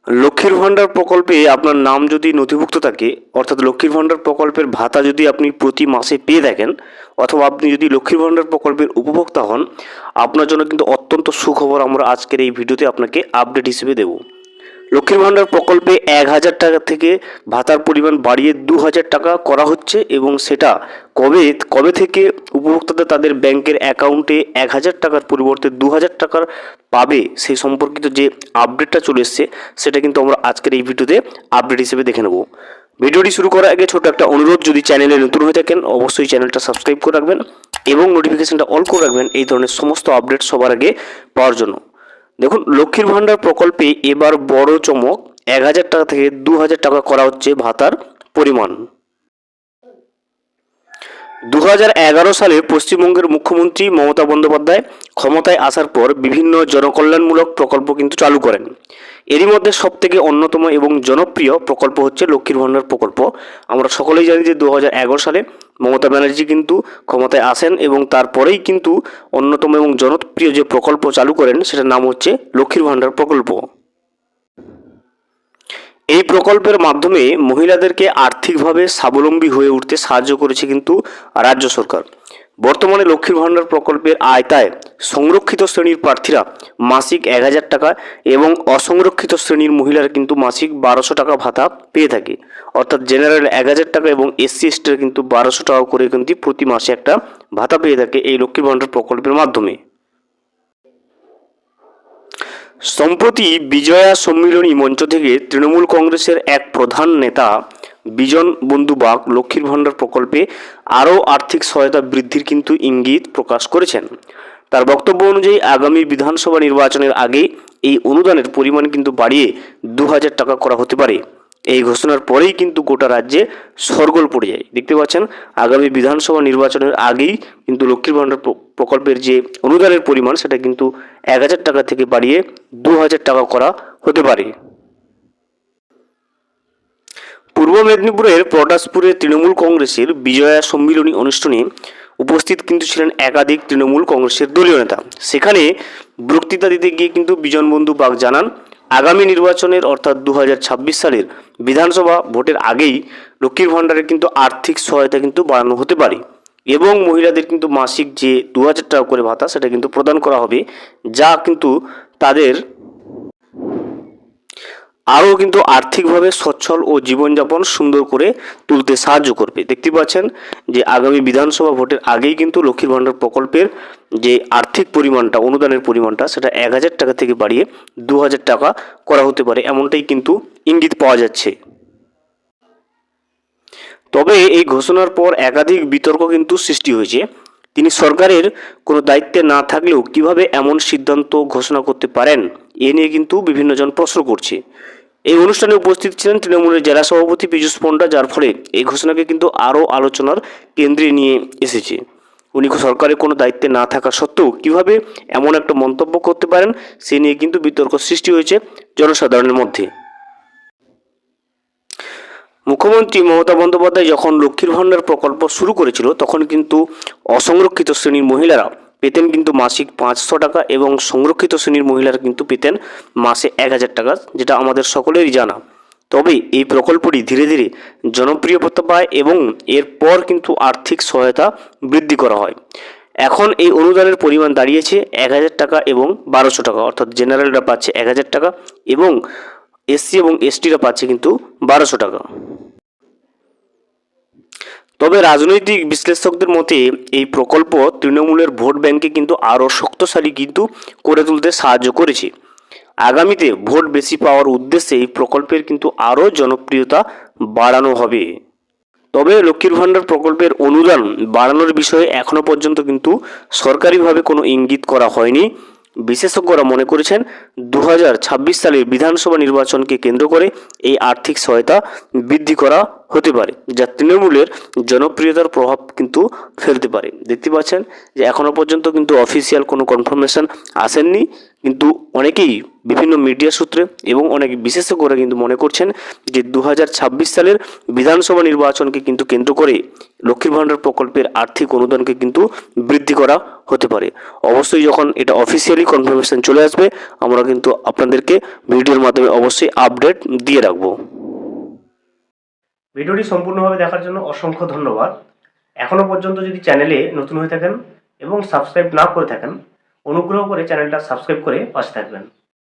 লক্ষ্মীর ভাণ্ডার প্রকল্পে আপনার নাম যদি নথিভুক্ত থাকে, অর্থাৎ লক্ষ্মীর ভাণ্ডার প্রকল্পের ভাতা যদি আপনি প্রতি মাসে পেয়ে থাকেন, অথবা আপনি যদি লক্ষ্মীর ভাণ্ডার প্রকল্পের উপভোক্তা হন, আপনার জন্য কিন্তু অত্যন্ত সুখবর আমরা আজকের এই ভিডিওতে আপনাকে আপডেট হিসেবে দেব। লক্ষ্মীর ভাণ্ডার প্রকল্পে 1,000 টাকা থেকে ভাতার পরিমাণ বাড়িয়ে 2,000 টাকা করা হচ্ছে, এবং সেটা কবে থেকে উপভোক্তাদের তাদের ব্যাংকের অ্যাকাউন্টে 1,000 টাকার পরিবর্তে 2,000 টাকার পাবে সেই সম্পর্কিত যে আপডেটটা চলে এসছে, সেটা কিন্তু আমরা আজকের এই ভিডিওতে আপডেট হিসেবে দেখে নেব। ভিডিওটি শুরু করার আগে ছোট একটা অনুরোধ, যদি চ্যানেলে নতুন হয়ে থাকেন অবশ্যই চ্যানেলটা সাবস্ক্রাইব করে রাখবেন এবং নোটিফিকেশনটা অল করে রাখবেন এই ধরনের সমস্ত আপডেট সবার আগে পাওয়ার জন্য। দেখুন, লক্ষ্মীর ভাণ্ডার প্রকল্পে এবার বড় চমক, 1,000 টাকা থেকে 2,000 টাকা করা হচ্ছে ভাতার পরিমাণ। 2011 সালে পশ্চিমবঙ্গের মুখ্যমন্ত্রী মমতা বন্দ্যোপাধ্যায় ক্ষমতায় আসার পর বিভিন্ন জনকল্যাণমূলক প্রকল্প কিন্তু চালু করেন। এরই মধ্যে সবথেকে অন্যতম এবং জনপ্রিয় প্রকল্প হচ্ছে লক্ষ্মীর ভাণ্ডার প্রকল্প। আমরা সকলেই জানি যে 2011 সালে মমতা ব্যানার্জি কিন্তু ক্ষমতায় আসেন এবং তারপরেই কিন্তু অন্যতম এবং জনপ্রিয় যে প্রকল্প চালু করেন সেটার নাম হচ্ছে লক্ষ্মীর ভাণ্ডার প্রকল্প। এই প্রকল্পের মাধ্যমে মহিলাদেরকে আর্থিকভাবে স্বাবলম্বী হয়ে উঠতে সাহায্য করেছে কিন্তু রাজ্য সরকার। বর্তমানে লক্ষ্মীর ভাণ্ডার প্রকল্পের আওতায় সংরক্ষিত শ্রেণীর প্রার্থীরা মাসিক 1,000 টাকা এবং অসংরক্ষিত শ্রেণীর মহিলারা কিন্তু মাসিক 1,200 টাকা ভাতা পেয়ে থাকে। অর্থাৎ জেনারেল 1,000 টাকা এবং এসসি এসটিরা কিন্তু 1,200 টাকা করে কিন্তু প্রতি মাসে একটা ভাতা পেয়ে থাকে এই লক্ষ্মীর ভাণ্ডার প্রকল্পের মাধ্যমে। সম্প্রতি বিজয়া সম্মিলনী মঞ্চ থেকে তৃণমূল কংগ্রেসের এক প্রধান নেতা বিজন বন্ধু বাগ লক্ষ্মীর ভাণ্ডার প্রকল্পে আরও আর্থিক সহায়তা বৃদ্ধির কিন্তু ইঙ্গিত প্রকাশ করেছেন। তার বক্তব্য অনুযায়ী আগামী বিধানসভা নির্বাচনের আগে এই অনুদানের পরিমাণ কিন্তু বাড়িয়ে 2,000 টাকা করা হতে পারে। এই ঘোষণার পরেই কিন্তু গোটা রাজ্যে শোরগোল পড়ে যায়। দেখতে পাচ্ছেন, আগামী বিধানসভা নির্বাচনের আগেই কিন্তু লক্ষ্মীর ভাণ্ডার প্রকল্পের যে অনুদানের পরিমাণ সেটা কিন্তু 1,000 টাকা থেকে বাড়িয়ে 2,000 টাকা করা হতে পারে। পূর্ব মেদিনীপুরের পটাশপুরে তৃণমূল কংগ্রেসের বিজয়া সম্মিলনী অনুষ্ঠানে উপস্থিত কিন্তু ছিলেন একাধিক তৃণমূল কংগ্রেসের দলীয় নেতা। সেখানে বক্তৃতা দিতে গিয়ে কিন্তু বিজন বন্ধু বাগ জানান, আগামী নির্বাচনের অর্থাৎ 2026 সালের বিধানসভা ভোটের আগেই লক্ষ্মীর ভাণ্ডারে কিন্তু আর্থিক সহায়তা কিন্তু বাড়ানো হতে পারে এবং মহিলাদের কিন্তু মাসিক যে 2,000 টাকা করে ভাতা সেটা কিন্তু প্রদান করা হবে, যা কিন্তু তাদের আরও কিন্তু আর্থিকভাবে সচ্ছল ও জীবনযাপন সুন্দর করে তুলতে সাহায্য করবে। দেখতে পাচ্ছেন যে আগামী বিধানসভা ভোটের আগেই কিন্তু লক্ষ্মীর ভাণ্ডার প্রকল্পের যে আর্থিক পরিমাণটা, অনুদানের পরিমাণটা সেটা 1,000 টাকা থেকে বাড়িয়ে 2,000 টাকা করা হতে পারে, এমনটাই কিন্তু ইঙ্গিত পাওয়া যাচ্ছে। তবে এই ঘোষণার পর একাধিক বিতর্ক কিন্তু সৃষ্টি হয়েছে। তিনি সরকারের কোনো দায়িত্বে না থাকলেও কিভাবে এমন সিদ্ধান্ত ঘোষণা করতে পারেন, এ নিয়ে কিন্তু বিভিন্নজন প্রশ্ন করছে। এই অনুষ্ঠানে উপস্থিত ছিলেন তৃণমূলের জেলা সভাপতি পীযূষ পণ্ডা, যার ফলে এই ঘোষণাকে কিন্তু আরও আলোচনার কেন্দ্রে নিয়ে এসেছে। উনি সরকারের কোনো দায়িত্বে না থাকা সত্ত্বেও কিভাবে এমন একটা মন্তব্য করতে পারেন সে নিয়ে কিন্তু বিতর্ক সৃষ্টি হয়েছে জনসাধারণের মধ্যে। মুখ্যমন্ত্রী মমতা বন্দ্যোপাধ্যায় যখন লক্ষ্মীর ভাণ্ডার প্রকল্প শুরু করেছিল তখন কিন্তু অসংরক্ষিত শ্রেণীর মহিলারা পেতেন কিন্তু মাসিক 500 টাকা এবং সংরক্ষিত শ্রেণীর মহিলারা কিন্তু পেতেন মাসে 1,000 টাকা, যেটা আমাদের সকলেরই জানা। তবে এই প্রকল্পটি ধীরে ধীরে জনপ্রিয়তা পায় এবং এরপর কিন্তু আর্থিক সহায়তা বৃদ্ধি করা হয়। এখন এই অনুদানের পরিমাণ দাঁড়িয়েছে 1,000 টাকা এবং 1,200 টাকা, অর্থাৎ জেনারেলরা পাচ্ছে 1,000 টাকা এবং এসসি এবং এসটিরা পাচ্ছে কিন্তু 1,200 টাকা। তবে রাজনৈতিক বিশ্লেষকদের মতে এই প্রকল্প তৃণমূলের ভোট ব্যাংকে কিন্তু আরও শক্তিশালী কিন্তু করে তুলতে সাহায্য করেছে। আগামীতে ভোট বেশি পাওয়ার উদ্দেশ্যে এই প্রকল্পের কিন্তু আরও জনপ্রিয়তা বাড়ানো হবে। তবে লক্ষ্মীর ভাণ্ডার প্রকল্পের অনুদান বাড়ানোর বিষয়ে এখনও পর্যন্ত কিন্তু সরকারিভাবে কোনো ইঙ্গিত করা হয়নি। বিশেষজ্ঞরা মনে করেছেন 2026 সালের বিধানসভা নির্বাচনকে কেন্দ্র করে এই আর্থিক সহায়তা বৃদ্ধি করা হতে পারে, যা তৃণমূলের জনপ্রিয়তার প্রভাব কিন্তু ফেলতে পারে। দেখতে পাচ্ছেন যে এখনও পর্যন্ত কিন্তু অফিসিয়াল কোনো কনফার্মেশন আসেননি, কিন্তু অনেকেই বিভিন্ন মিডিয়া সূত্রে এবং অনেক বিশেষজ্ঞরা কিন্তু মনে করছেন যে 2026 সালের বিধানসভা নির্বাচনকে কিন্তু কেন্দ্র করে লক্ষ্মীর ভাণ্ডার প্রকল্পের আর্থিক অনুদানকে কিন্তু বৃদ্ধি করা হতে পারে। অবশ্যই যখন এটা অফিসিয়ালি কনফার্মেশন চলে আসবে, আমরা কিন্তু আপনাদেরকে ভিডিওর মাধ্যমে অবশ্যই আপডেট দিয়ে রাখবো। ভিডিওটি সম্পূর্ণভাবে দেখার জন্য অসংখ্য ধন্যবাদ। এখনও পর্যন্ত যদি চ্যানেলে নতুন হয়ে থাকেন এবং সাবস্ক্রাইব না করে থাকেন, অনুগ্রহ করে চ্যানেলটা সাবস্ক্রাইব করে পাশে থাকবেন।